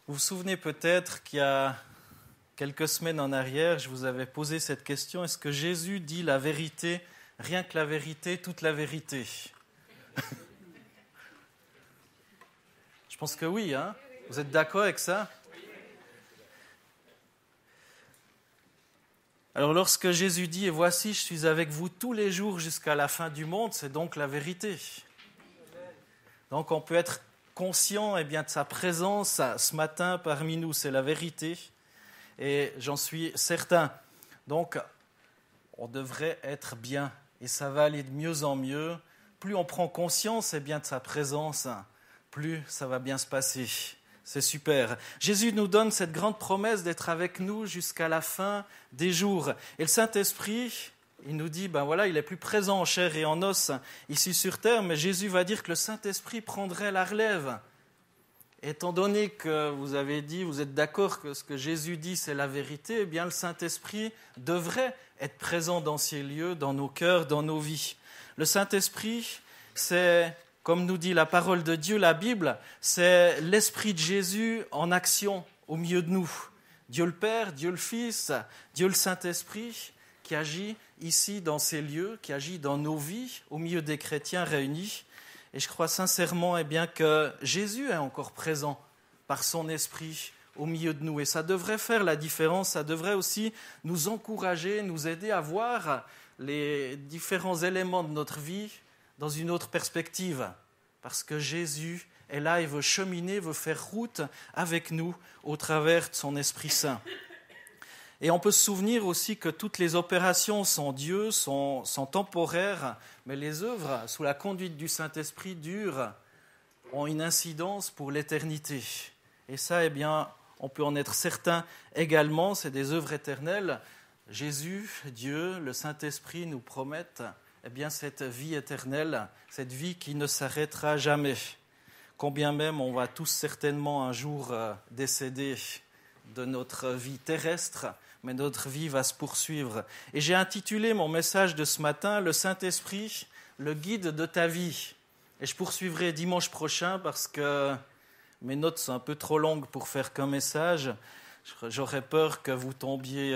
Vous vous souvenez peut-être qu'il y a quelques semaines en arrière, je vous avais posé cette question, est-ce que Jésus dit la vérité, rien que la vérité, toute la vérité? Je pense que oui, hein? Vous êtes d'accord avec ça? Alors lorsque Jésus dit « Et voici, je suis avec vous tous les jours jusqu'à la fin du monde », c'est donc la vérité. Donc on peut être conscient de sa présence ce matin parmi nous, c'est la vérité. Et j'en suis certain. Donc on devrait être bien et ça va aller de mieux en mieux. Plus on prend conscience de sa présence, plus ça va bien se passer. C'est super. Jésus nous donne cette grande promesse d'être avec nous jusqu'à la fin des jours. Et le Saint-Esprit, il nous dit, il est plus présent en chair et en os ici sur terre, mais Jésus va dire que le Saint-Esprit prendrait la relève. Étant donné que vous avez dit, vous êtes d'accord que ce que Jésus dit, c'est la vérité, eh bien le Saint-Esprit devrait être présent dans ces lieux, dans nos cœurs, dans nos vies. Le Saint-Esprit, c'est, comme nous dit la parole de Dieu, la Bible, c'est l'Esprit de Jésus en action au milieu de nous. Dieu le Père, Dieu le Fils, Dieu le Saint-Esprit qui agit ici dans ces lieux, qui agit dans nos vies, au milieu des chrétiens réunis. Et je crois sincèrement que Jésus est encore présent par son esprit au milieu de nous. Et ça devrait faire la différence, ça devrait aussi nous encourager, nous aider à voir les différents éléments de notre vie dans une autre perspective. Parce que Jésus est là et veut cheminer, veut faire route avec nous au travers de son Esprit Saint. Et on peut se souvenir aussi que toutes les opérations sans Dieu sont temporaires, mais les œuvres sous la conduite du Saint-Esprit durent, ont une incidence pour l'éternité. Et ça, on peut en être certain également, c'est des œuvres éternelles. Jésus, Dieu, le Saint-Esprit nous promettent cette vie éternelle, cette vie qui ne s'arrêtera jamais. Combien même on va tous certainement un jour décéder de notre vie terrestre, mais notre vie va se poursuivre. Et j'ai intitulé mon message de ce matin « Le Saint-Esprit, le guide de ta vie ». Et je poursuivrai dimanche prochain parce que mes notes sont un peu trop longues pour faire qu'un message. J'aurais peur que vous tombiez...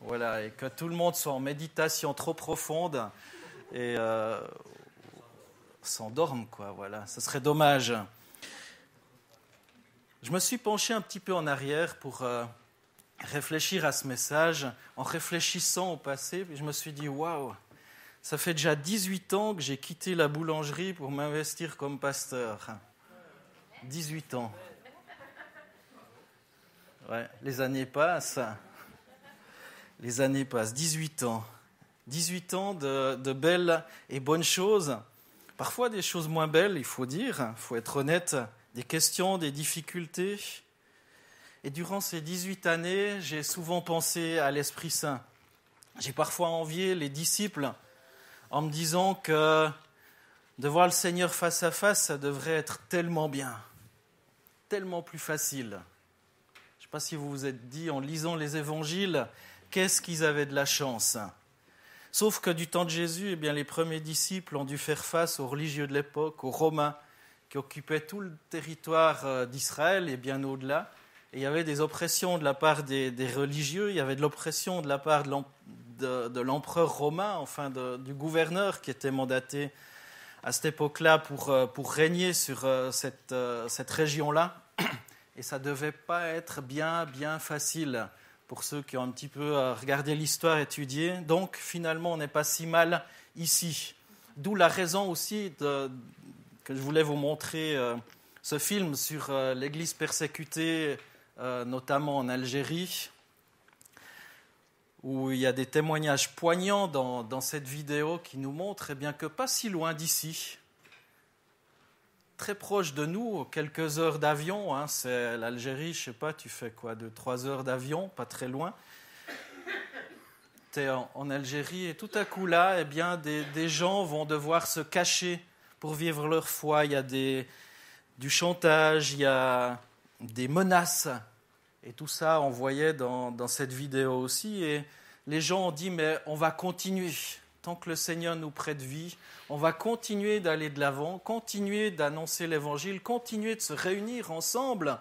Voilà, et que tout le monde soit en méditation trop profonde et s'endorme, voilà. Ce serait dommage. Je me suis penché un petit peu en arrière pour réfléchir à ce message. En réfléchissant au passé, je me suis dit, waouh, ça fait déjà 18 ans que j'ai quitté la boulangerie pour m'investir comme pasteur. 18 ans. Ouais, les années passent. Les années passent, 18 ans. 18 ans de belles et bonnes choses. Parfois des choses moins belles, il faut dire, il faut être honnête. Des questions, des difficultés. Et durant ces 18 années, j'ai souvent pensé à l'Esprit Saint. J'ai parfois envié les disciples en me disant que de voir le Seigneur face à face, ça devrait être tellement bien, tellement plus facile. Je ne sais pas si vous vous êtes dit, en lisant les évangiles, qu'est-ce qu'ils avaient de la chance. Sauf que du temps de Jésus, les premiers disciples ont dû faire face aux religieux de l'époque, aux Romains, qui occupaient tout le territoire d'Israël et bien au-delà. Et il y avait des oppressions de la part des religieux, il y avait de l'oppression de la part de l'empereur romain, du gouverneur qui était mandaté à cette époque-là pour régner sur cette région-là. Et ça ne devait pas être bien facile pour ceux qui ont un petit peu regardé l'histoire, étudié. Donc finalement, on n'est pas si mal ici. D'où la raison aussi que je voulais vous montrer ce film sur l'Église persécutée, notamment en Algérie, où il y a des témoignages poignants dans cette vidéo qui nous montrent que pas si loin d'ici, très proche de nous, quelques heures d'avion, c'est l'Algérie, je ne sais pas, tu fais quoi, 2-3 heures d'avion, pas très loin. Tu es en Algérie et tout à coup là, des gens vont devoir se cacher pour vivre leur foi. Il y a du chantage, il y a des menaces. Et tout ça, on voyait dans cette vidéo aussi. Et les gens ont dit, mais on va continuer. tant que le Seigneur nous prête vie, on va continuer d'aller de l'avant, continuer d'annoncer l'Évangile, continuer de se réunir ensemble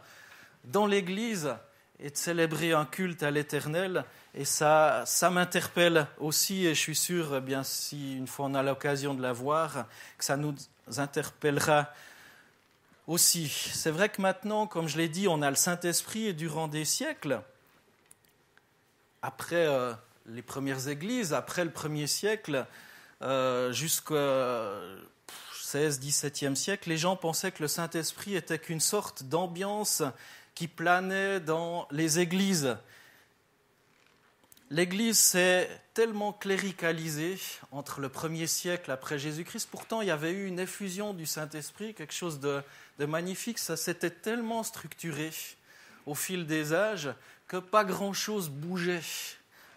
dans l'Église et de célébrer un culte à l'Éternel. Et ça m'interpelle aussi, et je suis sûr, eh bien, si une fois on a l'occasion de la voir, que ça nous interpellera aussi. C'est vrai que maintenant, comme je l'ai dit, on a le Saint-Esprit et durant des siècles, après les premières églises, après le 1er siècle, jusqu'au 16-17e siècle, les gens pensaient que le Saint-Esprit était qu'une sorte d'ambiance qui planait dans les églises. L'Église s'est tellement cléricalisée entre le 1er siècle après Jésus-Christ. Pourtant, il y avait eu une effusion du Saint-Esprit, quelque chose de magnifique. Ça s'était tellement structuré au fil des âges que pas grand-chose bougeait.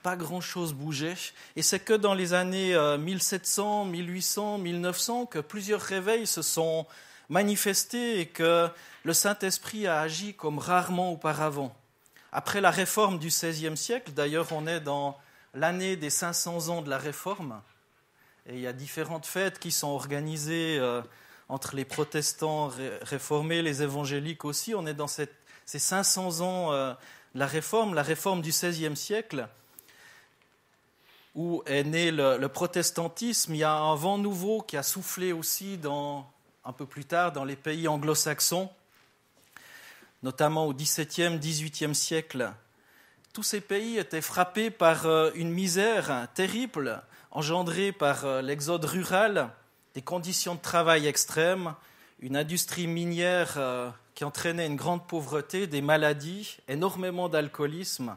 Pas grand-chose bougeait. Et c'est que dans les années 1700, 1800, 1900 que plusieurs réveils se sont manifestés et que le Saint-Esprit a agi comme rarement auparavant. Après la Réforme du XVIe siècle, d'ailleurs on est dans l'année des 500 ans de la Réforme, et il y a différentes fêtes qui sont organisées entre les protestants réformés, les évangéliques aussi. On est dans ces 500 ans de la Réforme du XVIe siècle, où est né le protestantisme. Il y a un vent nouveau qui a soufflé aussi un peu plus tard dans les pays anglo-saxons, notamment au XVIIe, XVIIIe siècle. Tous ces pays étaient frappés par une misère terrible, engendrée par l'exode rural, des conditions de travail extrêmes, une industrie minière qui entraînait une grande pauvreté, des maladies, énormément d'alcoolisme.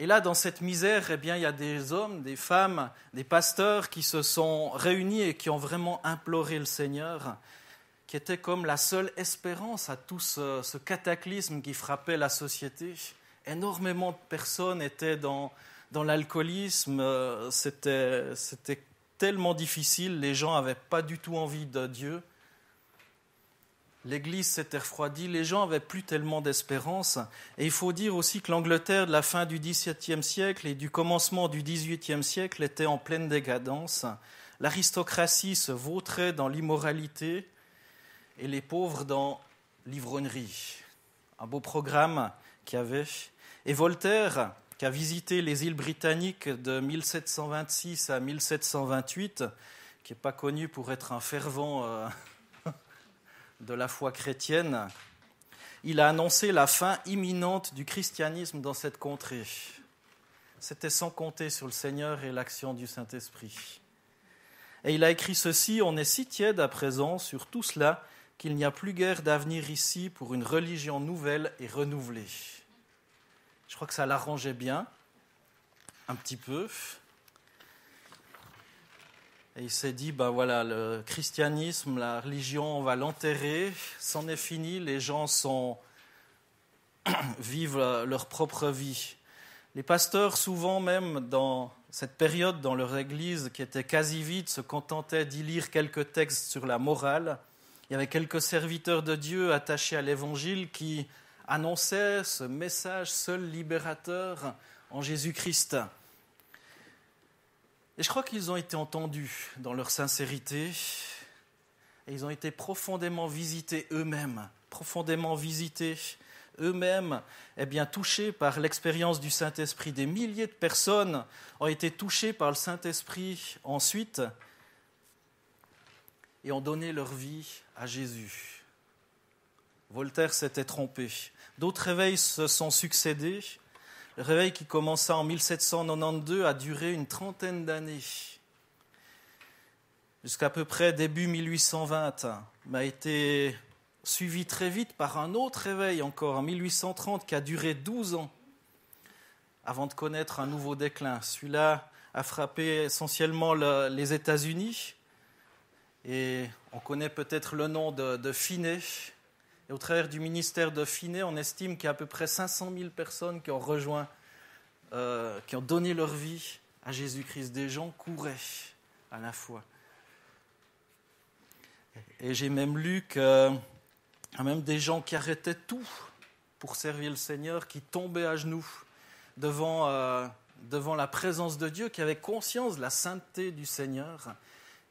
Et là, dans cette misère, eh bien, il y a des hommes, des femmes, des pasteurs qui se sont réunis et qui ont vraiment imploré le Seigneur, qui était comme la seule espérance à tout ce cataclysme qui frappait la société. Énormément de personnes étaient dans l'alcoolisme, c'était tellement difficile, les gens n'avaient pas du tout envie de Dieu. L'Église s'était refroidie, les gens n'avaient plus tellement d'espérance. Et il faut dire aussi que l'Angleterre de la fin du XVIIe siècle et du commencement du XVIIIe siècle était en pleine décadence. L'aristocratie se vautrait dans l'immoralité et les pauvres dans l'ivrognerie. Un beau programme qu'il y avait. Et Voltaire, qui a visité les îles britanniques de 1726 à 1728, qui n'est pas connu pour être un fervent de la foi chrétienne, il a annoncé la fin imminente du christianisme dans cette contrée. C'était sans compter sur le Seigneur et l'action du Saint-Esprit. Et il a écrit ceci: « On est si tiède à présent sur tout cela qu'il n'y a plus guère d'avenir ici pour une religion nouvelle et renouvelée. » Je crois que ça l'arrangeait bien, un petit peu. Et il s'est dit, ben voilà, le christianisme, la religion, on va l'enterrer, c'en est fini, les gens vivent leur propre vie. Les pasteurs, souvent même dans cette période, dans leur église qui était quasi vide, se contentaient d'y lire quelques textes sur la morale. Il y avait quelques serviteurs de Dieu attachés à l'Évangile qui annonçaient ce message seul libérateur en Jésus-Christ. Et je crois qu'ils ont été entendus dans leur sincérité et ils ont été profondément visités eux-mêmes, eh bien, touchés par l'expérience du Saint-Esprit. Des milliers de personnes ont été touchées par le Saint-Esprit ensuite et ont donné leur vie à Jésus. Voltaire s'était trompé. D'autres réveils se sont succédés. Le réveil qui commença en 1792 a duré une trentaine d'années, jusqu'à peu près début 1820, mais a été suivi très vite par un autre réveil encore en 1830 qui a duré 12 ans avant de connaître un nouveau déclin. Celui-là a frappé essentiellement les États-Unis et on connaît peut-être le nom de Finney. Et au travers du ministère de Finney, on estime qu'il y a à peu près 500 000 personnes qui ont rejoint, qui ont donné leur vie à Jésus-Christ. Des gens couraient à la foi. Et j'ai même lu qu'il y a même des gens qui arrêtaient tout pour servir le Seigneur, qui tombaient à genoux devant devant la présence de Dieu, qui avaient conscience de la sainteté du Seigneur,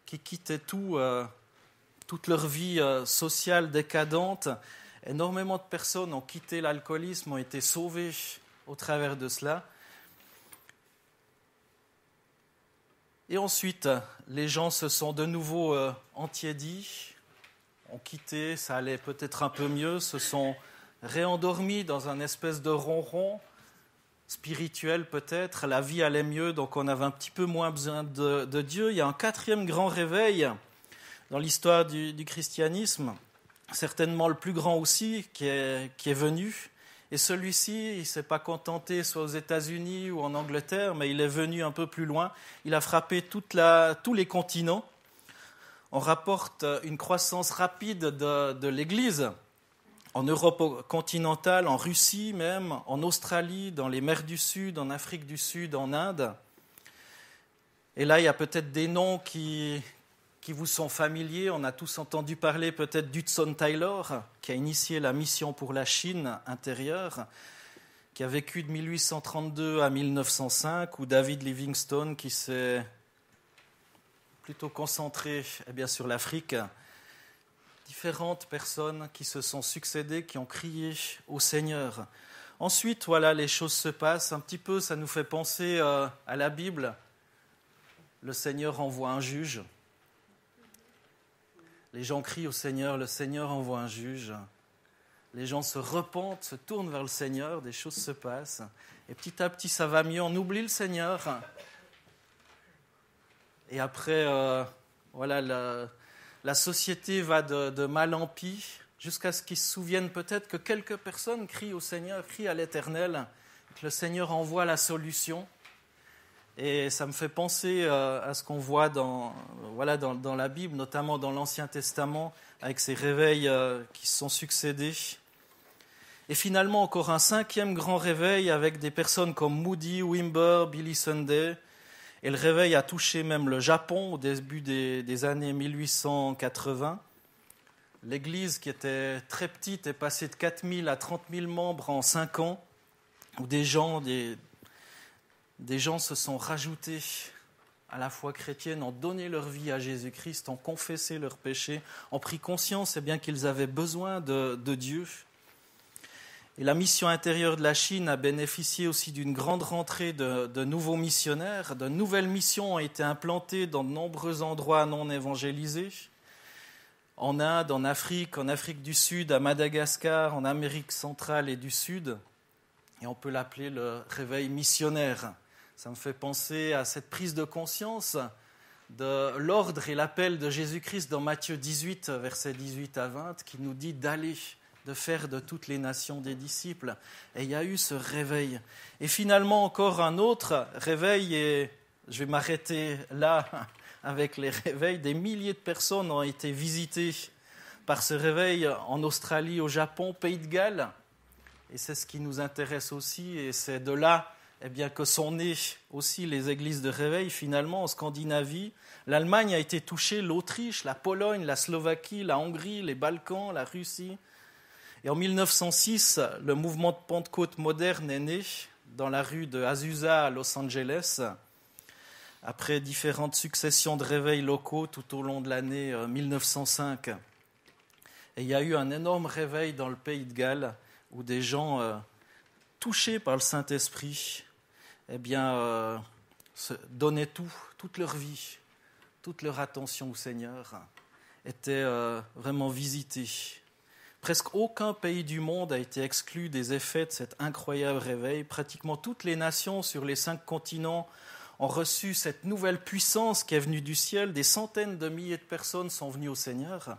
qui quittaient toute leur vie sociale décadente. Énormément de personnes ont quitté l'alcoolisme, ont été sauvées au travers de cela. Et ensuite, les gens se sont de nouveau entiédis, ont quitté, ça allait peut-être un peu mieux, se sont réendormis dans un espèce de ronron spirituel peut-être. La vie allait mieux, donc on avait un petit peu moins besoin de Dieu. Il y a un quatrième grand réveil dans l'histoire du christianisme, certainement le plus grand aussi, qui est venu. Et celui-ci, il ne s'est pas contenté soit aux États-Unis ou en Angleterre, mais il est venu un peu plus loin. Il a frappé tous les continents. On rapporte une croissance rapide de l'Église en Europe continentale, en Russie même, en Australie, dans les mers du Sud, en Afrique du Sud, en Inde. Et là, il y a peut-être des noms qui vous sont familiers. On a tous entendu parler peut-être d'Hudson Taylor, qui a initié la mission pour la Chine intérieure, qui a vécu de 1832 à 1905, ou David Livingstone, qui s'est plutôt concentré sur l'Afrique. Différentes personnes qui se sont succédées, qui ont crié au Seigneur. Ensuite, voilà, les choses se passent. Un petit peu, ça nous fait penser à la Bible. Le Seigneur envoie un juge. Les gens crient au Seigneur, le Seigneur envoie un juge. Les gens se repentent, se tournent vers le Seigneur, des choses se passent. Et petit à petit, ça va mieux, on oublie le Seigneur. Et après, la société va de mal en pis, jusqu'à ce qu'ils se souviennent peut-être que quelques personnes crient au Seigneur, crient à l'Éternel, que le Seigneur envoie la solution. Et ça me fait penser à ce qu'on voit dans la Bible, notamment dans l'Ancien Testament, avec ces réveils qui se sont succédés. Et finalement, encore un cinquième grand réveil avec des personnes comme Moody, Wimber, Billy Sunday. Et le réveil a touché même le Japon au début des années 1880. L'Église, qui était très petite, est passée de 4 000 à 30 000 membres en 5 ans, où des gens se sont rajoutés à la foi chrétienne, ont donné leur vie à Jésus-Christ, ont confessé leurs péchés, ont pris conscience qu'ils avaient besoin de Dieu. Et la mission intérieure de la Chine a bénéficié aussi d'une grande rentrée de nouveaux missionnaires. De nouvelles missions ont été implantées dans de nombreux endroits non évangélisés. En Inde, en Afrique du Sud, à Madagascar, en Amérique centrale et du Sud. Et on peut l'appeler le réveil missionnaire. Ça me fait penser à cette prise de conscience de l'ordre et l'appel de Jésus-Christ dans Matthieu 18, versets 18 à 20, qui nous dit d'aller, de faire de toutes les nations des disciples. Et il y a eu ce réveil. Et finalement, encore un autre réveil, et je vais m'arrêter là avec les réveils. Des milliers de personnes ont été visitées par ce réveil en Australie, au Japon, Pays de Galles. Et c'est ce qui nous intéresse aussi, et c'est de là que sont nées aussi les églises de réveil, finalement, en Scandinavie. L'Allemagne a été touchée, l'Autriche, la Pologne, la Slovaquie, la Hongrie, les Balkans, la Russie. Et en 1906, le mouvement de Pentecôte moderne est né dans la rue de Azusa à Los Angeles, après différentes successions de réveils locaux tout au long de l'année 1905. Et il y a eu un énorme réveil dans le Pays de Galles, où des gens touchés par le Saint-Esprit donnaient toute leur vie, toute leur attention au Seigneur, étaient vraiment visités. Presque aucun pays du monde a été exclu des effets de cet incroyable réveil. Pratiquement toutes les nations sur les 5 continents ont reçu cette nouvelle puissance qui est venue du ciel. Des centaines de milliers de personnes sont venues au Seigneur.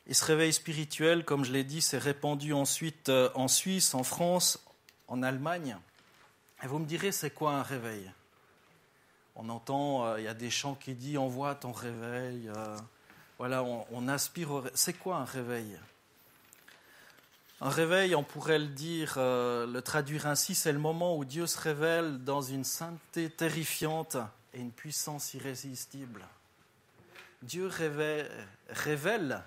Et ce réveil spirituel, comme je l'ai dit, s'est répandu ensuite en Suisse, en France, en Allemagne. Et vous me direz, c'est quoi un réveil ? On entend, il y a des chants qui disent « envoie ton réveil ». On aspire au... C'est quoi un réveil ? Un réveil, on pourrait le traduire ainsi, c'est le moment où Dieu se révèle dans une sainteté terrifiante et une puissance irrésistible. Dieu révèle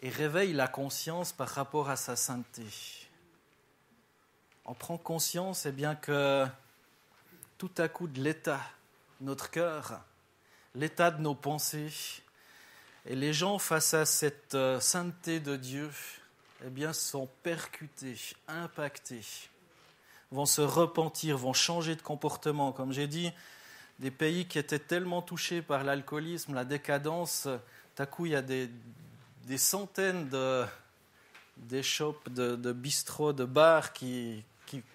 et réveille la conscience par rapport à sa sainteté. On prend conscience bien que tout à coup de l'état de notre cœur, l'état de nos pensées, et les gens face à cette sainteté de Dieu, bien sont percutés, impactés, vont se repentir, vont changer de comportement. Comme j'ai dit, des pays qui étaient tellement touchés par l'alcoolisme, la décadence, tout à coup il y a des centaines d'échoppes, de bistrots, de bars qui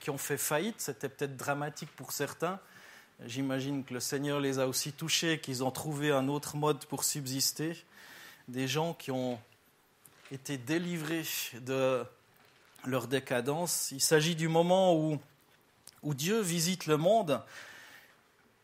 ont fait faillite. C'était peut-être dramatique pour certains. J'imagine que le Seigneur les a aussi touchés, qu'ils ont trouvé un autre mode pour subsister. Des gens qui ont été délivrés de leur décadence. Il s'agit du moment où Dieu visite le monde,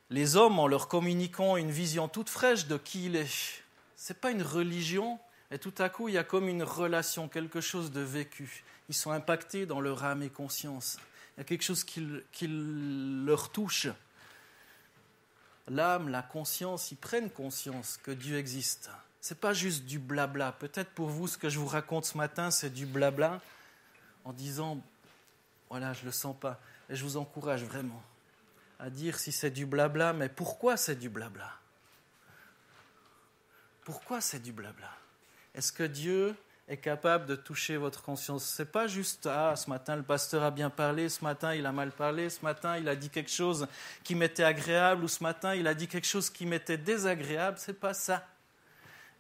les hommes en leur communiquant une vision toute fraîche de qui il est. Ce n'est pas une religion, et tout à coup il y a comme une relation, quelque chose de vécu. Ils sont impactés dans leur âme et conscience. Il y a quelque chose qui leur touche. L'âme, la conscience, ils prennent conscience que Dieu existe. Ce n'est pas juste du blabla. Peut-être pour vous, ce que je vous raconte ce matin, c'est du blabla, en disant, voilà, je ne le sens pas. Et je vous encourage vraiment à dire si c'est du blabla, mais pourquoi c'est du blabla ? Pourquoi c'est du blabla ? Est-ce que Dieu est capable de toucher votre conscience ? Ce n'est pas juste, ce matin le pasteur a bien parlé, ce matin il a mal parlé, ce matin il a dit quelque chose qui m'était agréable, ou ce matin il a dit quelque chose qui m'était désagréable. Ce n'est pas ça.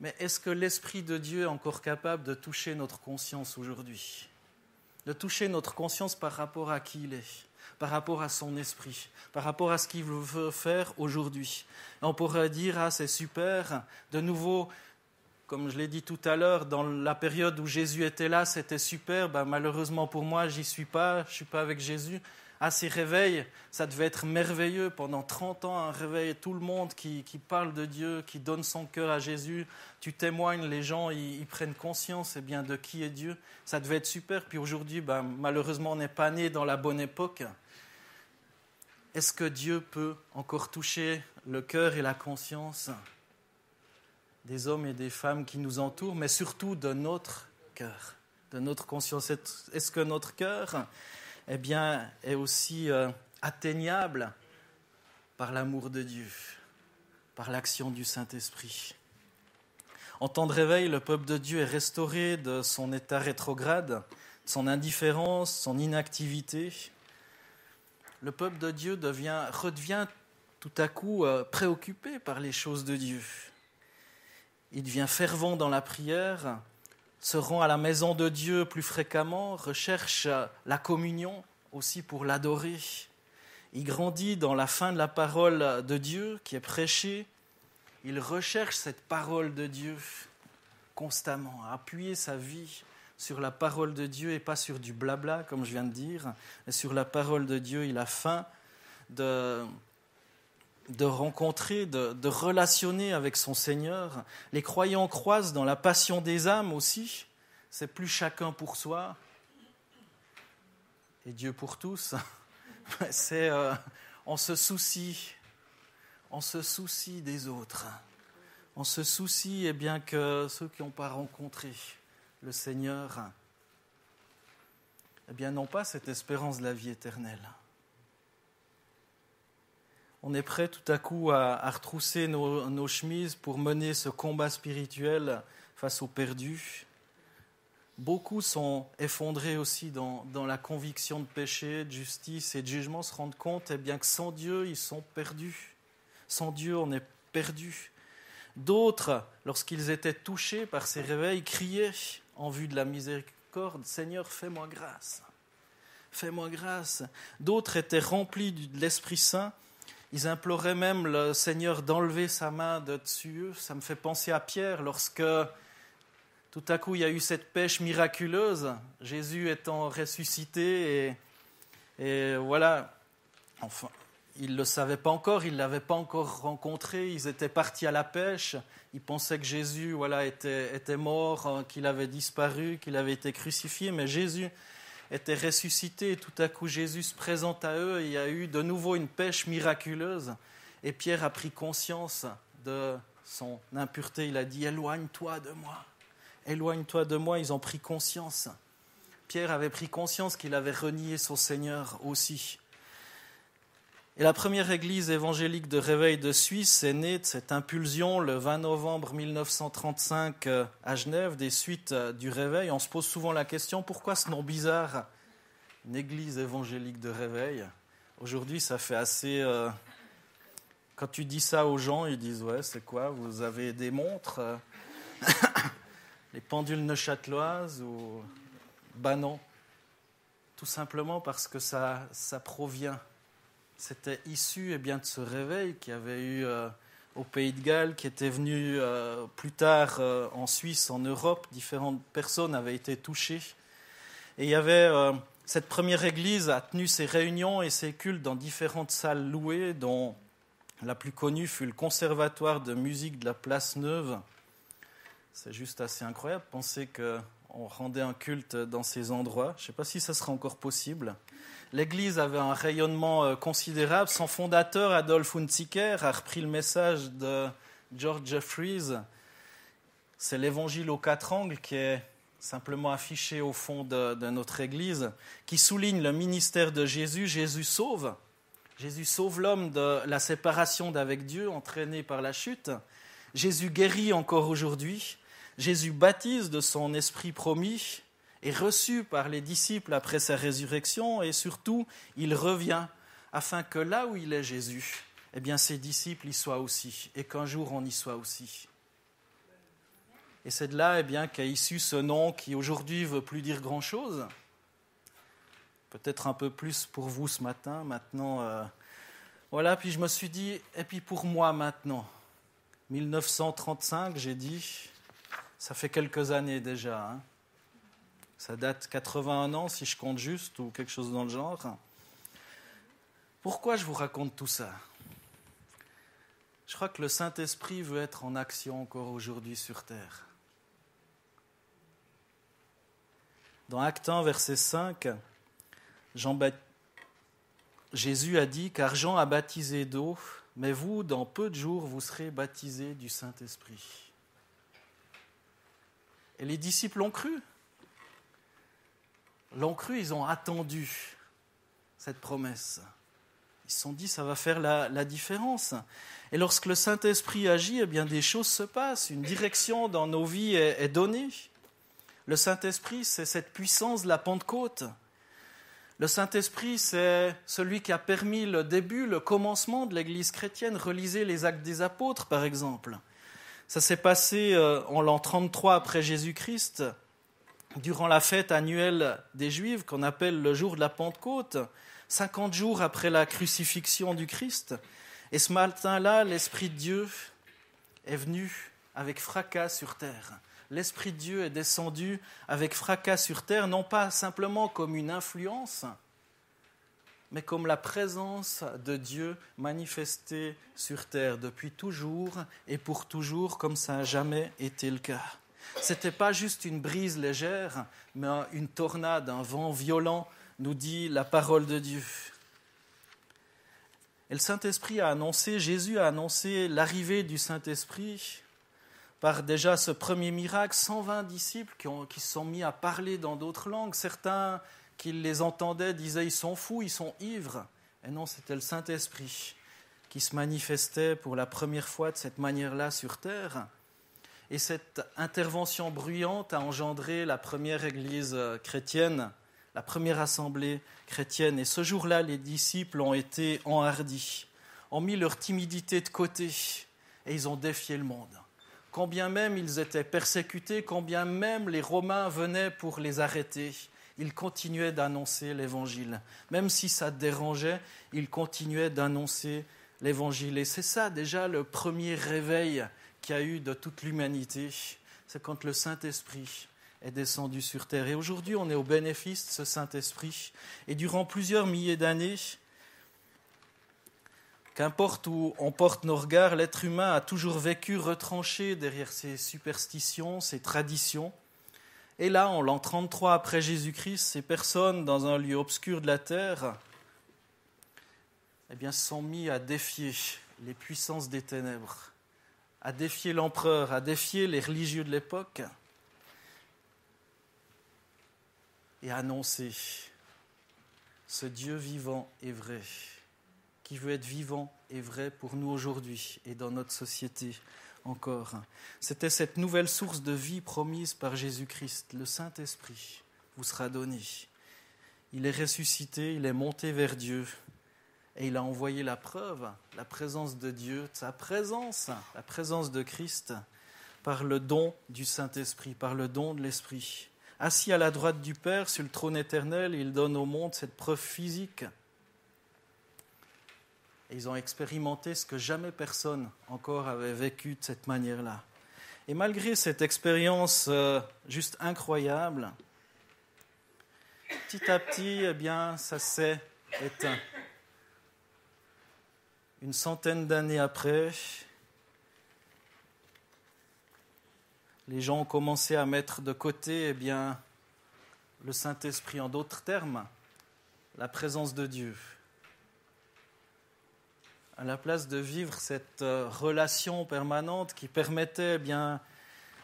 Mais est-ce que l'Esprit de Dieu est encore capable de toucher notre conscience aujourd'hui ? De toucher notre conscience par rapport à qui il est, par rapport à son esprit, par rapport à ce qu'il veut faire aujourd'hui. Et on pourrait dire, c'est super, de nouveau, comme je l'ai dit tout à l'heure, dans la période où Jésus était là, c'était super, malheureusement pour moi, je ne suis pas avec Jésus. Ces réveils, ça devait être merveilleux. Pendant 30 ans, un réveil, tout le monde qui parle de Dieu, qui donne son cœur à Jésus. Tu témoignes, les gens, ils prennent conscience bien, de qui est Dieu. Ça devait être super. Puis aujourd'hui, malheureusement, on n'est pas né dans la bonne époque. Est-ce que Dieu peut encore toucher le cœur et la conscience des hommes et des femmes qui nous entourent, mais surtout de notre cœur, de notre conscience? Est-ce que notre cœur est aussi atteignable par l'amour de Dieu, par l'action du Saint-Esprit? En temps de réveil, le peuple de Dieu est restauré de son état rétrograde, de son indifférence, son inactivité. Le peuple de Dieu redevient tout à coup préoccupé par les choses de Dieu. Il devient fervent dans la prière, se rend à la maison de Dieu plus fréquemment, recherche la communion aussi pour l'adorer. Il grandit dans la fin de la parole de Dieu qui est prêchée. Il recherche cette parole de Dieu constamment, à appuyer sa vie sur la parole de Dieu et pas sur du blabla, comme je viens de dire, mais sur la parole de Dieu. Il a faim de rencontrer, de relationner avec son Seigneur. Les croyants croisent dans la passion des âmes aussi. C'est plus chacun pour soi et Dieu pour tous. On se soucie des autres. On se soucie que ceux qui n'ont pas rencontré le Seigneur n'ont pas cette espérance de la vie éternelle. On est prêt tout à coup à retrousser nos chemises pour mener ce combat spirituel face aux perdus. Beaucoup sont effondrés aussi dans la conviction de péché, de justice et de jugement, se rendent compte que sans Dieu, ils sont perdus. Sans Dieu, on est perdus. D'autres, lorsqu'ils étaient touchés par ces réveils, criaient en vue de la miséricorde, « Seigneur, fais-moi grâce, fais-moi grâce ». D'autres étaient remplis de l'Esprit Saint. Ils imploraient même le Seigneur d'enlever sa main de dessus eux. Ça me fait penser à Pierre lorsque tout à coup il y a eu cette pêche miraculeuse, Jésus étant ressuscité et voilà, enfin, ils ne le savaient pas encore, ils ne l'avaient pas encore rencontré, ils étaient partis à la pêche, ils pensaient que Jésus était mort, qu'il avait disparu, qu'il avait été crucifié, mais Jésus était ressuscité et tout à coup Jésus se présente à eux et il y a eu de nouveau une pêche miraculeuse et Pierre a pris conscience de son impureté. Il a dit « Éloigne-toi de moi ». Éloigne-toi de moi, ils ont pris conscience Pierre avait pris conscience qu'il avait renié son Seigneur aussi. Et la première église évangélique de réveil de Suisse est née de cette impulsion le 20 novembre 1935 à Genève, des suites du réveil. On se pose souvent la question, pourquoi ce nom bizarre, une église évangélique de réveil? Aujourd'hui, ça fait assez... Quand tu dis ça aux gens, ils disent « Ouais, c'est quoi? Vous avez des montres les pendules neuchâteloises ?» ou... Ben non, tout simplement parce que ça provient. C'était issu de ce réveil qu'il y avait eu au Pays de Galles, qui était venu plus tard en Suisse, en Europe. Différentes personnes avaient été touchées. Et il y avait... cette première église a tenu ses réunions et ses cultes dans différentes salles louées, dont la plus connue fut le Conservatoire de musique de la Place Neuve. C'est juste assez incroyable, penser qu'on rendait un culte dans ces endroits. Je ne sais pas si ça sera encore possible. L'église avait un rayonnement considérable. Son fondateur, Adolf Hunziker, a repris le message de George Jeffreys. C'est l'évangile aux 4 angles qui est simplement affiché au fond de notre église, qui souligne le ministère de Jésus. Jésus sauve l'homme de la séparation d'avec Dieu entraînée par la chute. Jésus guérit encore aujourd'hui. Jésus baptise de son esprit promis et reçu par les disciples après sa résurrection, et surtout, il revient afin que là où il est Jésus, ses disciples y soient aussi, et qu'un jour on y soit aussi. Et c'est de là qu'est issu ce nom qui aujourd'hui ne veut plus dire grand-chose. Peut-être un peu plus pour vous ce matin, maintenant. Voilà, puis je me suis dit, et puis pour moi maintenant, 1935, j'ai dit, ça fait quelques années déjà, hein. Ça date 81 ans si je compte juste, ou quelque chose dans le genre. Pourquoi je vous raconte tout ça? Je crois que le Saint-Esprit veut être en action encore aujourd'hui sur terre. Dans Actes 1, verset 5, Jésus a dit « Car Jean a baptisé d'eau, mais vous, dans peu de jours, vous serez baptisés du Saint-Esprit. » Et les disciples l'ont cru. Ils ont attendu cette promesse. Ils se sont dit, ça va faire la différence. Et lorsque le Saint-Esprit agit, des choses se passent. Une direction dans nos vies est donnée. Le Saint-Esprit, c'est cette puissance de la Pentecôte. Le Saint-Esprit, c'est celui qui a permis le début, le commencement de l'Église chrétienne. Relisez les Actes des Apôtres, par exemple. Ça s'est passé en l'an 33 après Jésus-Christ, durant la fête annuelle des Juifs, qu'on appelle le jour de la Pentecôte, 50 jours après la crucifixion du Christ. Et ce matin-là, l'Esprit de Dieu est venu avec fracas sur terre. L'Esprit de Dieu est descendu avec fracas sur terre, non pas simplement comme une influence, mais comme la présence de Dieu manifestée sur terre depuis toujours et pour toujours, comme ça n'a jamais été le cas. Ce n'était pas juste une brise légère, mais une tornade, un vent violent, nous dit la parole de Dieu. Et le Saint-Esprit Jésus a annoncé l'arrivée du Saint-Esprit par déjà ce premier miracle, 120 disciples qui se sont mis à parler dans d'autres langues. Certains qui les entendaient disaient « ils sont fous, ils sont ivres ». Et non, c'était le Saint-Esprit qui se manifestait pour la première fois de cette manière-là sur terre. Et cette intervention bruyante a engendré la première église chrétienne, la première assemblée chrétienne. Et ce jour-là, les disciples ont été enhardis, ont mis leur timidité de côté et ils ont défié le monde. Quand bien même ils étaient persécutés, quand bien même les Romains venaient pour les arrêter, ils continuaient d'annoncer l'Évangile. Même si ça dérangeait, ils continuaient d'annoncer l'Évangile. Et c'est ça déjà le premier réveil qu'il y a eu de toute l'humanité. C'est quand le Saint-Esprit est descendu sur terre. Et aujourd'hui, on est au bénéfice de ce Saint-Esprit. Et durant plusieurs milliers d'années, qu'importe où on porte nos regards, l'être humain a toujours vécu retranché derrière ses superstitions, ses traditions. Et là, en l'an 33 après Jésus-Christ, ces personnes, dans un lieu obscur de la terre, se sont mis à défier les puissances des ténèbres, à défier l'empereur, à défier les religieux de l'époque. et annoncer ce Dieu vivant et vrai, qui veut être vivant et vrai pour nous aujourd'hui et dans notre société encore. C'était cette nouvelle source de vie promise par Jésus-Christ, le Saint-Esprit vous sera donné. Il est ressuscité, il est monté vers Dieu et il a envoyé la preuve, la présence de Dieu, de sa présence, la présence de Christ par le don du Saint-Esprit, par le don de l'Esprit. Assis à la droite du Père sur le trône éternel, il donne au monde cette preuve physique. Et ils ont expérimenté ce que jamais personne encore avait vécu de cette manière-là. Et malgré cette expérience juste incroyable, petit à petit, eh bien, ça s'est éteint. Une centaine d'années après, les gens ont commencé à mettre de côté, eh bien, le Saint-Esprit, en d'autres termes, la présence de Dieu. À la place de vivre cette relation permanente qui permettait eh bien,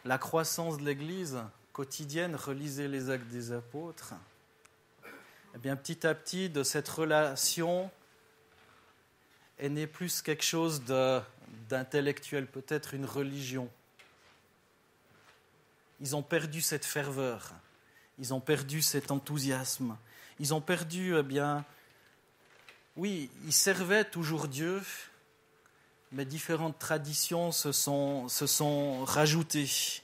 la croissance de l'Église quotidienne, relisez les Actes des Apôtres, eh bien, petit à petit, de cette relation est né plus quelque chose d'intellectuel, peut-être une religion. Ils ont perdu cette ferveur, ils ont perdu cet enthousiasme, ils ont perdu, eh bien, oui, ils servaient toujours Dieu, mais différentes traditions se sont rajoutées.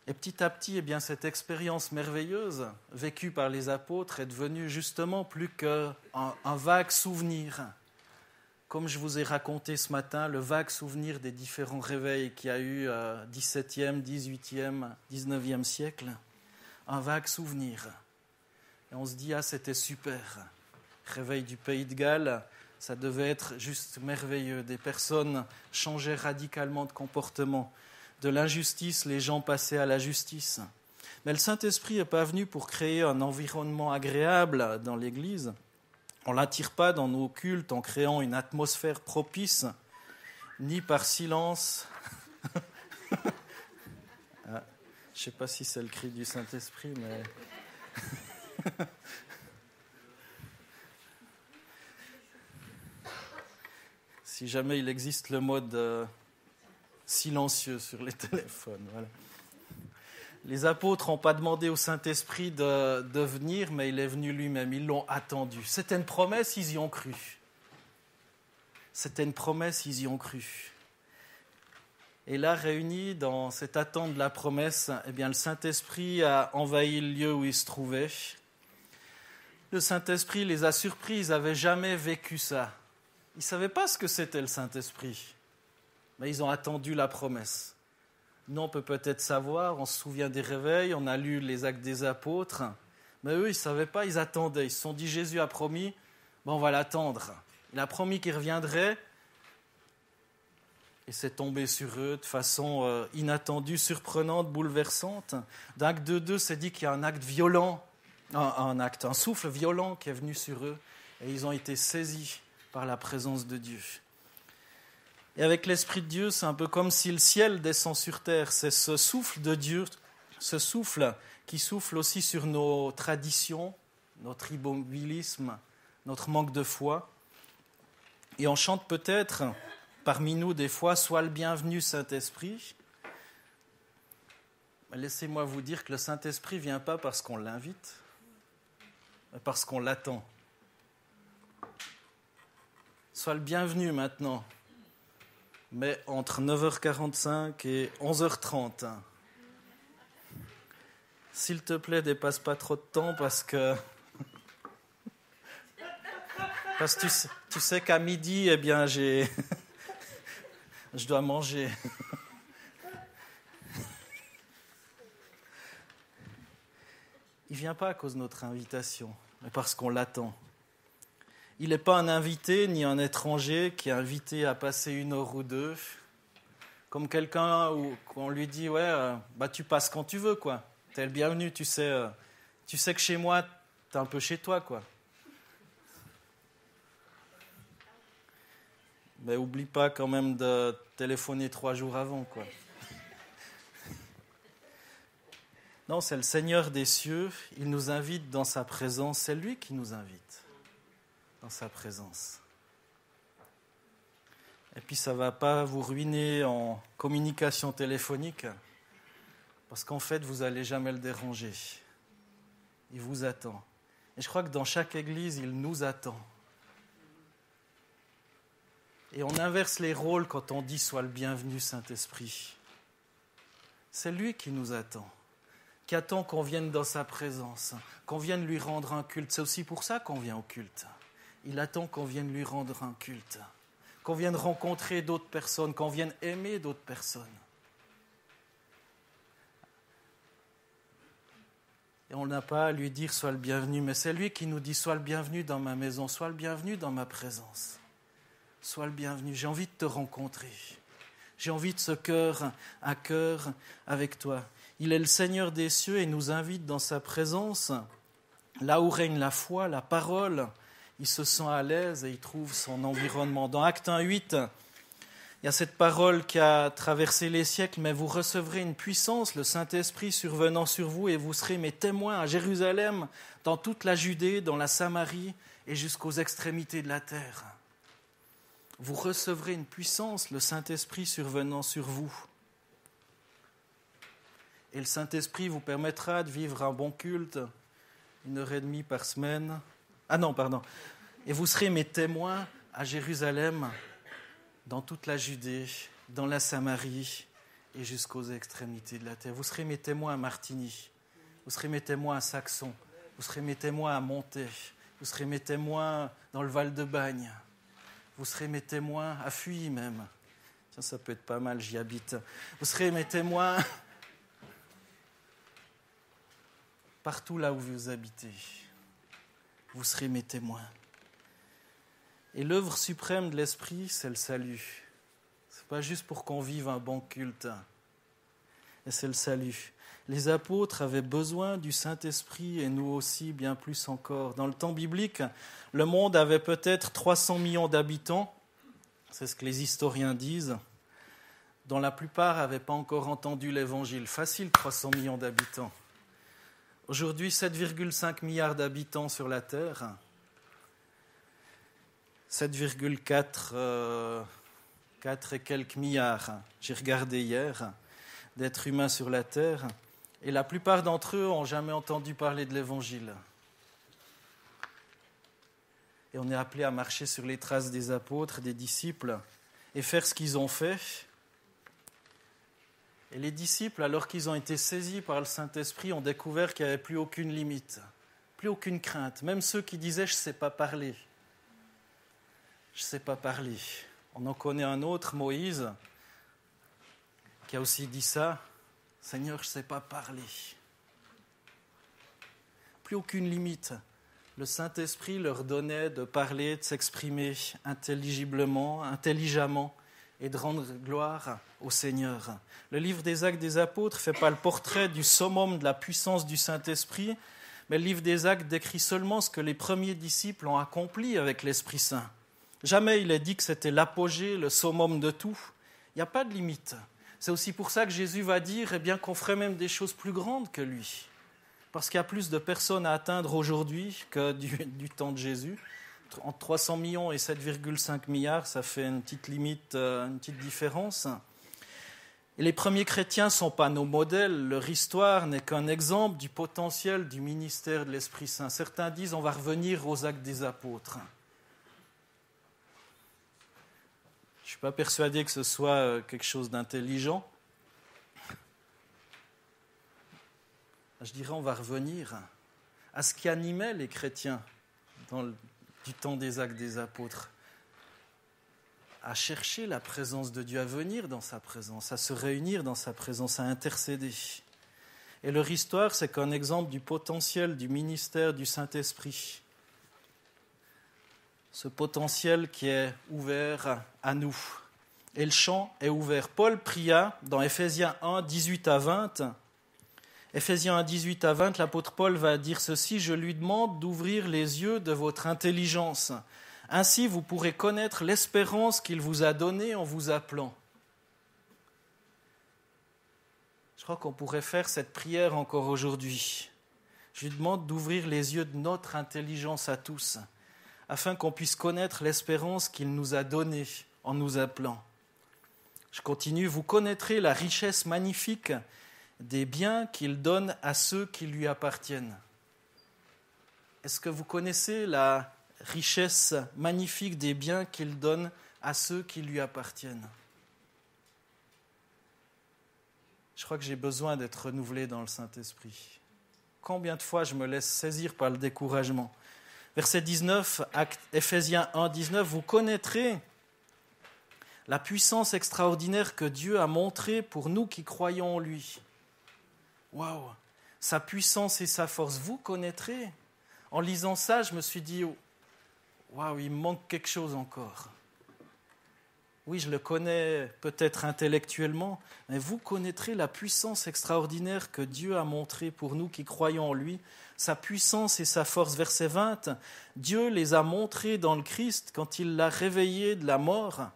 Et petit à petit, eh bien, cette expérience merveilleuse vécue par les apôtres est devenue justement plus qu'un vague souvenir. Comme je vous ai raconté ce matin, le vague souvenir des différents réveils qu'il y a eu au XVIIe, XVIIIe, XIXe siècle. Un vague souvenir. Et on se dit, ah, c'était super. Réveil du Pays de Galles, ça devait être juste merveilleux. Des personnes changeaient radicalement de comportement. De l'injustice, les gens passaient à la justice. Mais le Saint-Esprit n'est pas venu pour créer un environnement agréable dans l'Église. On ne l'attire pas dans nos cultes en créant une atmosphère propice, ni par silence. Je ne sais pas si c'est le cri du Saint-Esprit, mais... Si jamais il existe le mode silencieux sur les téléphones. Voilà. Les apôtres n'ont pas demandé au Saint-Esprit de venir, mais il est venu lui-même, ils l'ont attendu. C'était une promesse, ils y ont cru. C'était une promesse, ils y ont cru. Et là, réunis dans cette attente de la promesse, eh bien, le Saint-Esprit a envahi le lieu où ils se trouvaient. Le Saint-Esprit les a surpris, ils n'avaient jamais vécu ça. Ils ne savaient pas ce que c'était le Saint-Esprit, mais ils ont attendu la promesse. Nous, on peut peut-être savoir, on se souvient des réveils, on a lu les Actes des Apôtres, mais eux, ils ne savaient pas, ils attendaient. Ils se sont dit, Jésus a promis, bon, on va l'attendre. Il a promis qu'il reviendrait, et c'est tombé sur eux de façon inattendue, surprenante, bouleversante. D'Acte 2, c'est dit qu'il y a un acte violent, un souffle violent qui est venu sur eux, et ils ont été saisis par la présence de Dieu. Et avec l'Esprit de Dieu, c'est un peu comme si le ciel descend sur terre. C'est ce souffle de Dieu, ce souffle qui souffle aussi sur nos traditions, notre immobilisme, notre manque de foi. Et on chante peut-être parmi nous des fois « Sois le bienvenu, Saint-Esprit ». Laissez-moi vous dire que le Saint-Esprit ne vient pas parce qu'on l'invite, mais parce qu'on l'attend. Sois le bienvenu maintenant. Mais entre 9h45 et 11h30. S'il te plaît, dépasse pas trop de temps parce que tu sais qu'à midi, eh bien, je dois manger. Il ne vient pas à cause de notre invitation, mais parce qu'on l'attend. Il n'est pas un invité ni un étranger qui est invité à passer 1 heure ou 2, comme quelqu'un où on lui dit ouais, tu passes quand tu veux, quoi. T'es le bienvenu, tu sais que chez moi, t'es un peu chez toi, quoi. Mais oublie pas quand même de téléphoner 3 jours avant, quoi. Non, c'est le Seigneur des cieux. Il nous invite dans sa présence. C'est lui qui nous invite dans sa présence. Et puis ça ne va pas vous ruiner en communication téléphonique, parce qu'en fait, vous n'allez jamais le déranger. Il vous attend. Et je crois que dans chaque église, il nous attend. Et on inverse les rôles quand on dit « Sois le bienvenu, Saint-Esprit ». C'est lui qui nous attend, qui attend qu'on vienne dans sa présence, qu'on vienne lui rendre un culte. C'est aussi pour ça qu'on vient au culte. Il attend qu'on vienne lui rendre un culte, qu'on vienne rencontrer d'autres personnes, qu'on vienne aimer d'autres personnes. Et on n'a pas à lui dire « Sois le bienvenu », mais c'est lui qui nous dit « Sois le bienvenu dans ma maison, sois le bienvenu dans ma présence. Sois le bienvenu, j'ai envie de te rencontrer. J'ai envie de ce cœur à cœur avec toi. » Il est le Seigneur des cieux et nous invite dans sa présence, là où règne la foi, la parole. Il se sent à l'aise et il trouve son environnement. Dans Actes 1:8, il y a cette parole qui a traversé les siècles, mais vous recevrez une puissance, le Saint-Esprit survenant sur vous, et vous serez mes témoins à Jérusalem, dans toute la Judée, dans la Samarie et jusqu'aux extrémités de la terre. Vous recevrez une puissance, le Saint-Esprit survenant sur vous. Et le Saint-Esprit vous permettra de vivre un bon culte, 1h30 par semaine. Et vous serez mes témoins à Jérusalem, dans toute la Judée, dans la Samarie et jusqu'aux extrémités de la terre. Vous serez mes témoins à Martigny, vous serez mes témoins à Saxon, vous serez mes témoins à Montet, vous serez mes témoins dans le Val-de-Bagne, vous serez mes témoins à Fuy même. Tiens, ça peut être pas mal, j'y habite. Vous serez mes témoins partout là où vous habitez. Vous serez mes témoins. Et l'œuvre suprême de l'Esprit, c'est le salut. Ce n'est pas juste pour qu'on vive un bon culte. Et c'est le salut. Les apôtres avaient besoin du Saint-Esprit et nous aussi, bien plus encore. Dans le temps biblique, le monde avait peut-être 300 millions d'habitants. C'est ce que les historiens disent. Dont la plupart n'avaient pas encore entendu l'Évangile. Facile, 300 millions d'habitants. Aujourd'hui, 7,5 milliards d'habitants sur la Terre. 7,4 et quelques milliards, j'ai regardé hier, d'êtres humains sur la Terre. Et la plupart d'entre eux n'ont jamais entendu parler de l'Évangile. Et on est appelé à marcher sur les traces des apôtres, des disciples, et faire ce qu'ils ont fait. Et les disciples, alors qu'ils ont été saisis par le Saint-Esprit, ont découvert qu'il n'y avait plus aucune limite, plus aucune crainte. Même ceux qui disaient « je ne sais pas parler ». Je ne sais pas parler. On en connaît un autre, Moïse, qui a aussi dit ça. « Seigneur, je ne sais pas parler. » Plus aucune limite. Le Saint-Esprit leur donnait de parler, de s'exprimer intelligiblement, intelligemment et de rendre gloire au Seigneur. Le livre des Actes des Apôtres ne fait pas le portrait du summum de la puissance du Saint-Esprit, mais le livre des Actes décrit seulement ce que les premiers disciples ont accompli avec l'Esprit Saint. Jamais il est dit que c'était l'apogée, le summum de tout. Il n'y a pas de limite. C'est aussi pour ça que Jésus va dire qu'on ferait même des choses plus grandes que lui. Parce qu'il y a plus de personnes à atteindre aujourd'hui que du temps de Jésus. Entre 300 millions et 7,5 milliards, ça fait une petite limite, une petite différence. Et les premiers chrétiens ne sont pas nos modèles. Leur histoire n'est qu'un exemple du potentiel du ministère de l'Esprit Saint. Certains disent on va revenir aux Actes des Apôtres. Je ne suis pas persuadé que ce soit quelque chose d'intelligent. Je dirais on va revenir à ce qui animait les chrétiens du temps des Actes des Apôtres, à chercher la présence de Dieu, à venir dans sa présence, à se réunir dans sa présence, à intercéder. Et leur histoire, c'est qu'un exemple du potentiel du ministère du Saint-Esprit. Ce potentiel qui est ouvert à nous. Et le champ est ouvert. Paul pria dans Éphésiens 1, 18 à 20. Éphésiens 1, 18 à 20, l'apôtre Paul va dire ceci: « Je lui demande d'ouvrir les yeux de votre intelligence. Ainsi, vous pourrez connaître l'espérance qu'il vous a donnée en vous appelant. » Je crois qu'on pourrait faire cette prière encore aujourd'hui. Je lui demande d'ouvrir les yeux de notre intelligence à tous, afin qu'on puisse connaître l'espérance qu'il nous a donnée en nous appelant. Je continue, vous connaîtrez la richesse magnifique des biens qu'il donne à ceux qui lui appartiennent. Est-ce que vous connaissez la richesse magnifique des biens qu'il donne à ceux qui lui appartiennent? Je crois que j'ai besoin d'être renouvelé dans le Saint-Esprit. Combien de fois je me laisse saisir par le découragement? Verset 19, Éphésiens 1, 19, vous connaîtrez la puissance extraordinaire que Dieu a montrée pour nous qui croyons en lui. Waouh! Sa puissance et sa force, vous connaîtrez. En lisant ça, je me suis dit, waouh, il me manque quelque chose encore. Oui, je le connais peut-être intellectuellement, mais vous connaîtrez la puissance extraordinaire que Dieu a montrée pour nous qui croyons en lui. Sa puissance et sa force. Verset 20, Dieu les a montrés dans le Christ quand il l'a réveillé de la mort,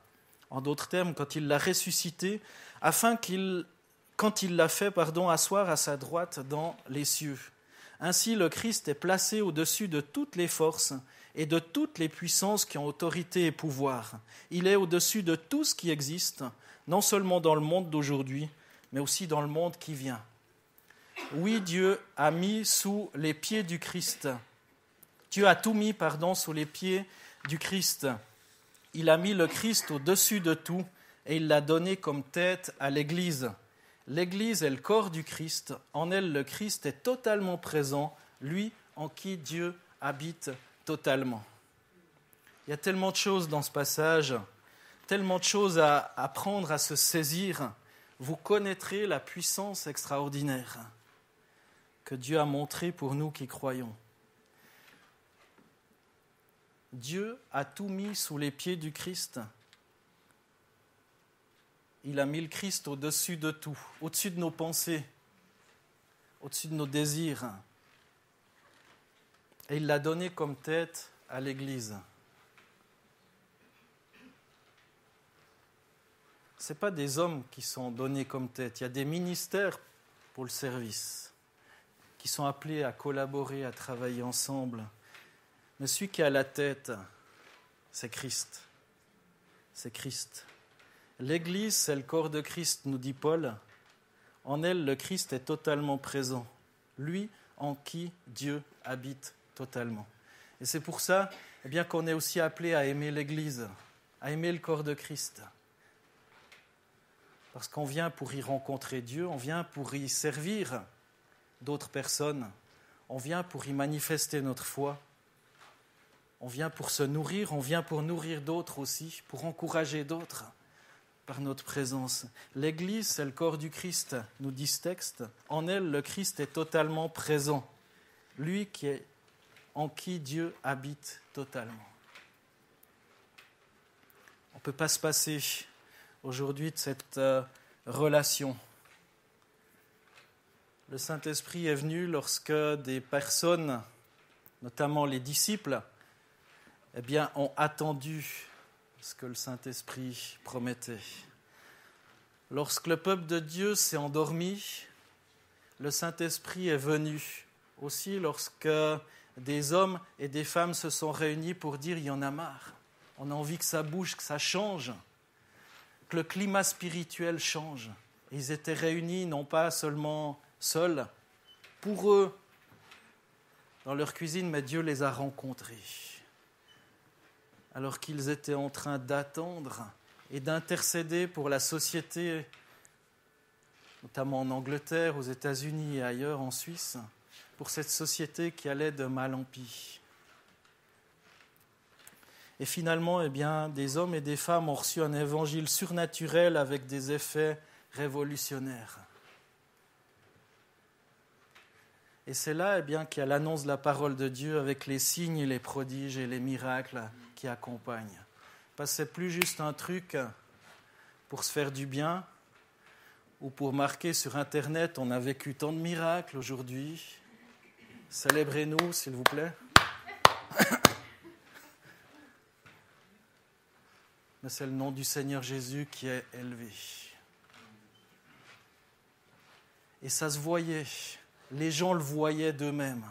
en d'autres termes, quand il l'a ressuscité, afin quand il l'a fait, asseoir à sa droite dans les cieux. Ainsi, le Christ est placé au-dessus de toutes les forces et de toutes les puissances qui ont autorité et pouvoir. Il est au-dessus de tout ce qui existe, non seulement dans le monde d'aujourd'hui, mais aussi dans le monde qui vient. Oui, Dieu a mis sous les pieds du Christ. Dieu a tout mis, sous les pieds du Christ. Il a mis le Christ au-dessus de tout et il l'a donné comme tête à l'Église. L'Église est le corps du Christ. En elle, le Christ est totalement présent, lui en qui Dieu habite totalement. Il y a tellement de choses dans ce passage, tellement de choses à apprendre, à se saisir. Vous connaîtrez la puissance extraordinaire que Dieu a montrée pour nous qui croyons. Dieu a tout mis sous les pieds du Christ. Il a mis le Christ au-dessus de tout, au-dessus de nos pensées, au-dessus de nos désirs. Et il l'a donné comme tête à l'Église. Ce n'est pas des hommes qui sont donnés comme tête. Il y a des ministères pour le service, qui sont appelés à collaborer, à travailler ensemble. Mais celui qui a la tête, c'est Christ. C'est Christ. L'Église, c'est le corps de Christ, nous dit Paul. En elle, le Christ est totalement présent. Lui en qui Dieu habite totalement. Et c'est pour ça qu'on est aussi appelé à aimer l'Église, à aimer le corps de Christ. Parce qu'on vient pour y rencontrer Dieu, on vient pour y servir d'autres personnes, on vient pour y manifester notre foi. On vient pour se nourrir, on vient pour nourrir d'autres aussi, pour encourager d'autres par notre présence. L'Église, c'est le corps du Christ, nous dit ce texte. En elle, le Christ est totalement présent. Lui en qui Dieu habite totalement. On ne peut pas se passer aujourd'hui de cette relation. Le Saint-Esprit est venu lorsque des personnes, notamment les disciples, ont attendu ce que le Saint-Esprit promettait. Lorsque le peuple de Dieu s'est endormi, le Saint-Esprit est venu. Aussi lorsque des hommes et des femmes se sont réunis pour dire « il y en a marre, on a envie que ça bouge, que ça change », que le climat spirituel change. Et ils étaient réunis non pas seulement seuls, pour eux, dans leur cuisine, mais Dieu les a rencontrés. Alors qu'ils étaient en train d'attendre et d'intercéder pour la société, notamment en Angleterre, aux États-Unis et ailleurs, en Suisse, pour cette société qui allait de mal en pis. Et finalement, des hommes et des femmes ont reçu un évangile surnaturel avec des effets révolutionnaires. Et c'est là qu'il y a l'annonce de la parole de Dieu avec les signes et les prodiges et les miracles qui accompagnent. Parce que ce n'est plus juste un truc pour se faire du bien ou pour marquer sur Internet « on a vécu tant de miracles aujourd'hui, célébrez-nous s'il vous plaît ». Mais c'est le nom du Seigneur Jésus qui est élevé. Et ça se voyait. Les gens le voyaient d'eux-mêmes.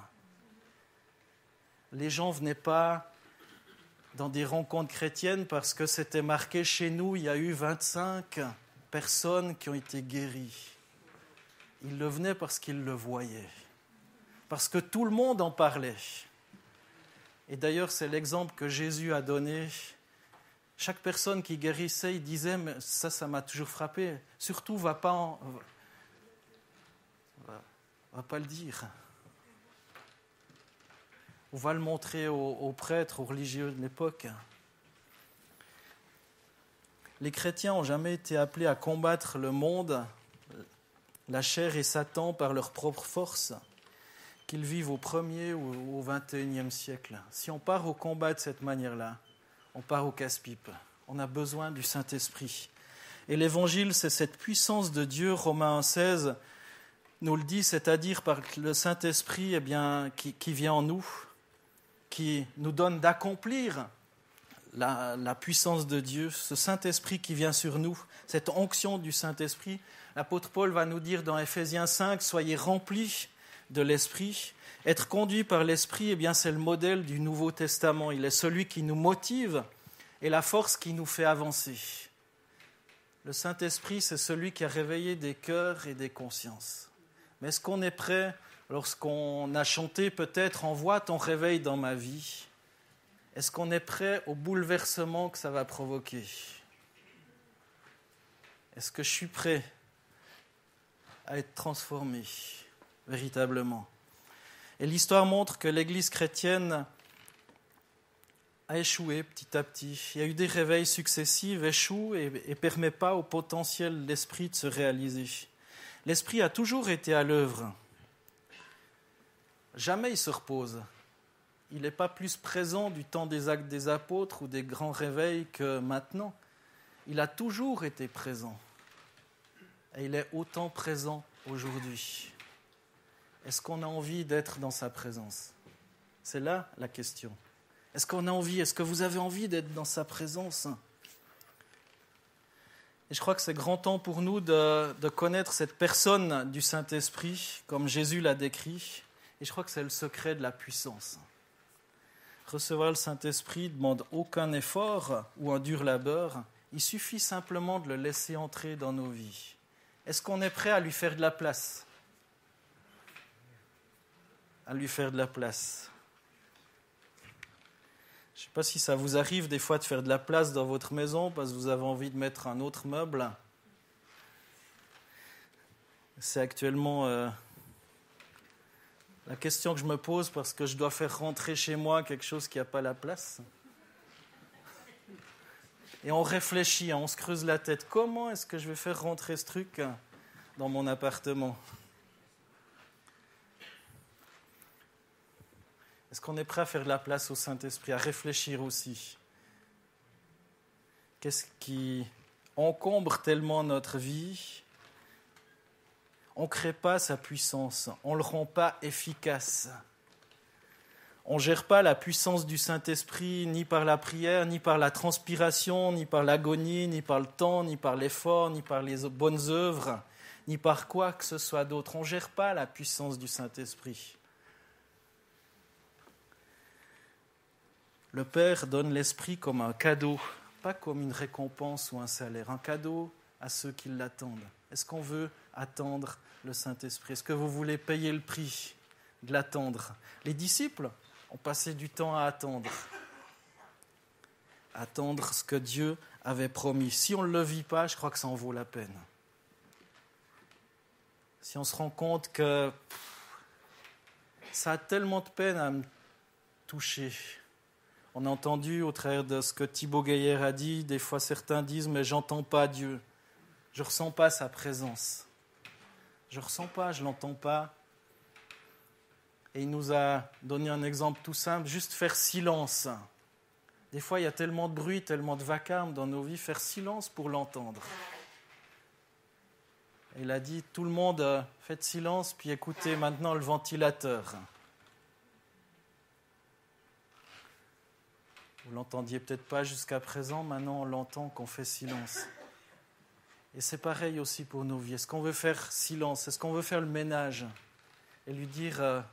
Les gens ne venaient pas dans des rencontres chrétiennes parce que c'était marqué chez nous, il y a eu 25 personnes qui ont été guéries. Ils le venaient parce qu'ils le voyaient. Parce que tout le monde en parlait. Et d'ailleurs, c'est l'exemple que Jésus a donné. Chaque personne qui guérissait, il disait, mais ça m'a toujours frappé. Surtout, va pas le dire. On va le montrer aux prêtres, aux religieux de l'époque. Les chrétiens n'ont jamais été appelés à combattre le monde, la chair et Satan par leur propre force, qu'ils vivent au 1er ou au 21e siècle. Si on part au combat de cette manière-là, on part au casse-pipe. On a besoin du Saint-Esprit. Et l'Évangile, c'est cette puissance de Dieu, Romains 1,16 nous le dit, c'est-à-dire par le Saint-Esprit qui vient en nous, qui nous donne d'accomplir la puissance de Dieu, ce Saint-Esprit qui vient sur nous, cette onction du Saint-Esprit. L'apôtre Paul va nous dire dans Éphésiens 5, « Soyez remplis de l'Esprit ». Être conduit par l'Esprit, c'est le modèle du Nouveau Testament. Il est celui qui nous motive et la force qui nous fait avancer. Le Saint-Esprit, c'est celui qui a réveillé des cœurs et des consciences. Mais est-ce qu'on est prêt, lorsqu'on a chanté peut-être « En voix ton réveil dans ma vie », est-ce qu'on est prêt au bouleversement que ça va provoquer? Est-ce que je suis prêt à être transformé véritablement? Et l'histoire montre que l'Église chrétienne a échoué petit à petit. Il y a eu des réveils successifs, échouent et ne permet pas au potentiel de l'Esprit de se réaliser. L'Esprit a toujours été à l'œuvre. Jamais il se repose. Il n'est pas plus présent du temps des actes des apôtres ou des grands réveils que maintenant. Il a toujours été présent. Et il est autant présent aujourd'hui. Est-ce qu'on a envie d'être dans sa présence? C'est là la question. Est-ce qu'on a envie? Est-ce que vous avez envie d'être dans sa présence? Et je crois que c'est grand temps pour nous de connaître cette personne du Saint-Esprit, comme Jésus l'a décrit. Et je crois que c'est le secret de la puissance. Recevoir le Saint-Esprit ne demande aucun effort ou un dur labeur. Il suffit simplement de le laisser entrer dans nos vies. Est-ce qu'on est prêt à lui faire de la place? À lui faire de la place. Je ne sais pas si ça vous arrive des fois de faire de la place dans votre maison parce que vous avez envie de mettre un autre meuble. C'est actuellement la question que je me pose parce que je dois faire rentrer chez moi quelque chose qui n'a pas la place. Et on réfléchit, on se creuse la tête. Comment est-ce que je vais faire rentrer ce truc dans mon appartement? Est-ce qu'on est prêt à faire de la place au Saint-Esprit, à réfléchir aussi? Qu'est-ce qui encombre tellement notre vie? On ne crée pas sa puissance, on ne le rend pas efficace. On ne gère pas la puissance du Saint-Esprit ni par la prière, ni par la transpiration, ni par l'agonie, ni par le temps, ni par l'effort, ni par les bonnes œuvres, ni par quoi que ce soit d'autre. On ne gère pas la puissance du Saint-Esprit. Le Père donne l'Esprit comme un cadeau, pas comme une récompense ou un salaire, un cadeau à ceux qui l'attendent. Est-ce qu'on veut attendre le Saint-Esprit? Est-ce que vous voulez payer le prix de l'attendre? Les disciples ont passé du temps à attendre. Attendre ce que Dieu avait promis. Si on ne le vit pas, je crois que ça en vaut la peine. Si on se rend compte que ça a tellement de peine à me toucher. On a entendu au travers de ce que Thibaut Gaillard a dit, des fois certains disent « mais j'entends pas Dieu, je ne ressens pas sa présence. Je ne ressens pas, je ne l'entends pas. » Et il nous a donné un exemple tout simple, juste faire silence. Des fois, il y a tellement de bruit, tellement de vacarme dans nos vies, faire silence pour l'entendre. Et il a dit, tout le monde, faites silence, puis écoutez maintenant le ventilateur. Vous ne l'entendiez peut-être pas jusqu'à présent, maintenant on l'entend qu'on fait silence. Et c'est pareil aussi pour nos vies. Est-ce qu'on veut faire silence? Est-ce qu'on veut faire le ménage et lui dire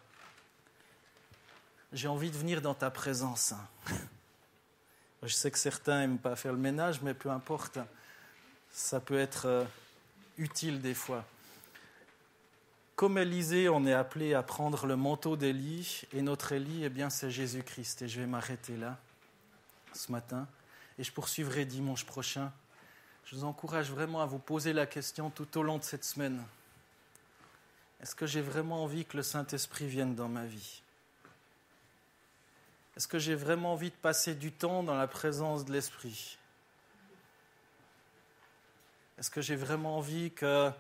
j'ai envie de venir dans ta présence. Je sais que certains n'aiment pas faire le ménage, mais peu importe. Ça peut être utile des fois. Comme Élisée, on est appelé à prendre le manteau d'Élie, et notre Élie, eh bien, c'est Jésus-Christ. Et je vais m'arrêter là, ce matin, et je poursuivrai dimanche prochain. Je vous encourage vraiment à vous poser la question tout au long de cette semaine. Est-ce que j'ai vraiment envie que le Saint-Esprit vienne dans ma vie? Est-ce que j'ai vraiment envie de passer du temps dans la présence de l'Esprit? Est-ce que j'ai vraiment envie que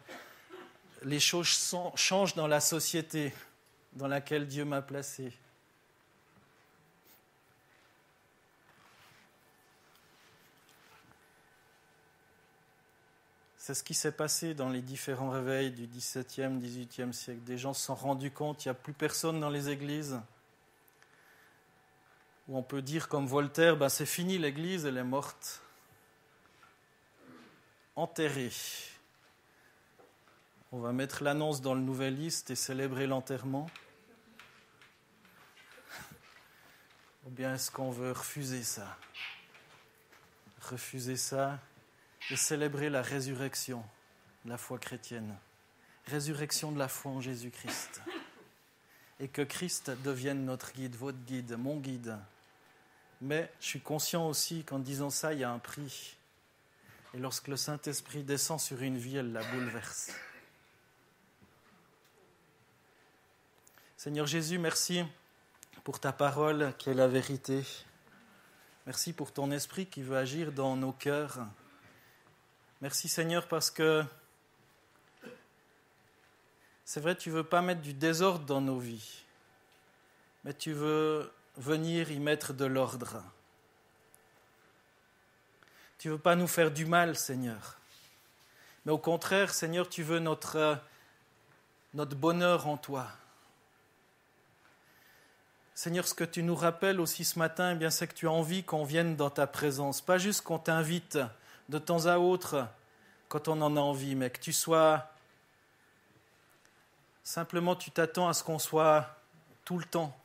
les choses changent dans la société dans laquelle Dieu m'a placé? C'est ce qui s'est passé dans les différents réveils du XVIIe, XVIIIe siècle. Des gens se sont rendus compte qu'il n'y a plus personne dans les églises. Où on peut dire comme Voltaire, c'est fini l'église, elle est morte. Enterrée. On va mettre l'annonce dans le Nouvelliste et célébrer l'enterrement. Ou bien est-ce qu'on veut refuser ça? Refuser ça et célébrer la résurrection de la foi chrétienne. Résurrection de la foi en Jésus-Christ. Et que Christ devienne notre guide, votre guide, mon guide. Mais je suis conscient aussi qu'en disant ça, il y a un prix. Et lorsque le Saint-Esprit descend sur une vie, elle la bouleverse. Seigneur Jésus, merci pour ta parole qui est la vérité. Merci pour ton esprit qui veut agir dans nos cœurs. Merci Seigneur parce que c'est vrai, tu ne veux pas mettre du désordre dans nos vies, mais tu veux venir y mettre de l'ordre. Tu ne veux pas nous faire du mal, Seigneur. Mais au contraire, Seigneur, tu veux notre bonheur en toi. Seigneur, ce que tu nous rappelles aussi ce matin, eh bien, c'est que tu as envie qu'on vienne dans ta présence. Pas juste qu'on t'invite de temps à autre quand on en a envie, mais que tu sois... Simplement, tu t'attends à ce qu'on soit tout le temps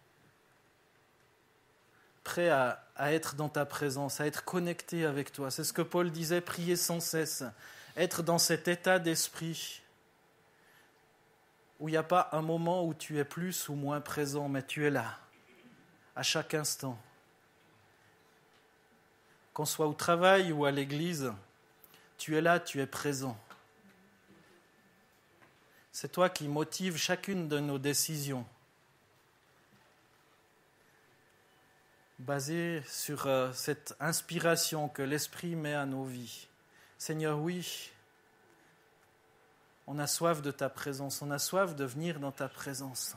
prêt à être dans ta présence, à être connecté avec toi. C'est ce que Paul disait, prier sans cesse, être dans cet état d'esprit où il n'y a pas un moment où tu es plus ou moins présent, mais tu es là, à chaque instant. Qu'on soit au travail ou à l'église, tu es là, tu es présent. C'est toi qui motive chacune de nos décisions, basée sur cette inspiration que l'Esprit met à nos vies. Seigneur, oui, on a soif de ta présence, on a soif de venir dans ta présence.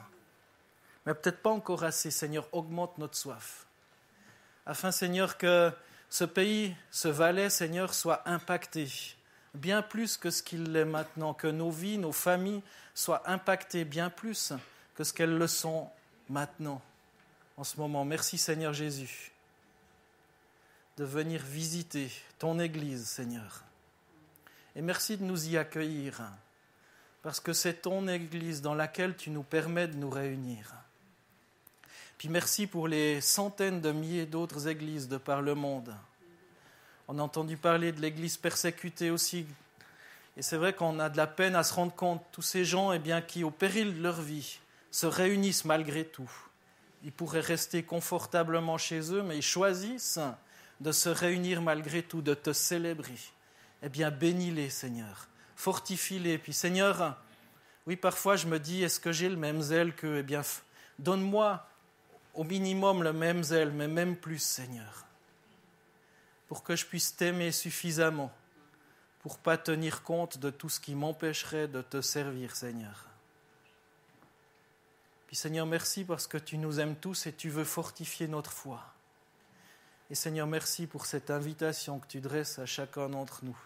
Mais peut-être pas encore assez, Seigneur, augmente notre soif. Afin, Seigneur, que ce pays, ce Valais, Seigneur, soit impacté, bien plus que ce qu'il l'est maintenant, que nos vies, nos familles soient impactées bien plus que ce qu'elles le sont maintenant. En ce moment, merci Seigneur Jésus de venir visiter ton Église, Seigneur. Et merci de nous y accueillir, parce que c'est ton Église dans laquelle tu nous permets de nous réunir. Puis merci pour les centaines de milliers d'autres églises de par le monde. On a entendu parler de l'Église persécutée aussi. Et c'est vrai qu'on a de la peine à se rendre compte, tous ces gens qui, au péril de leur vie, se réunissent malgré tout. Ils pourraient rester confortablement chez eux, mais ils choisissent de se réunir malgré tout, de te célébrer. Eh bien, bénis-les, Seigneur. Fortifie-les. Puis, Seigneur, oui, parfois je me dis, est-ce que j'ai le même zèle qu'eux? Eh bien, donne-moi au minimum le même zèle, mais même plus, Seigneur, pour que je puisse t'aimer suffisamment, pour ne pas tenir compte de tout ce qui m'empêcherait de te servir, Seigneur. Puis Seigneur, merci parce que tu nous aimes tous et tu veux fortifier notre foi. Et Seigneur, merci pour cette invitation que tu dresses à chacun d'entre nous,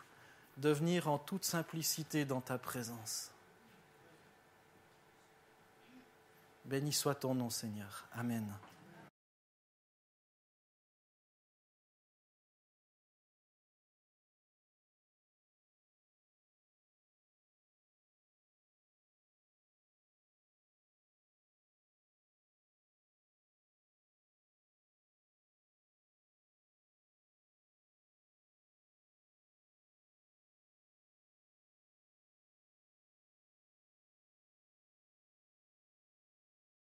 de venir en toute simplicité dans ta présence. Béni soit ton nom, Seigneur. Amen.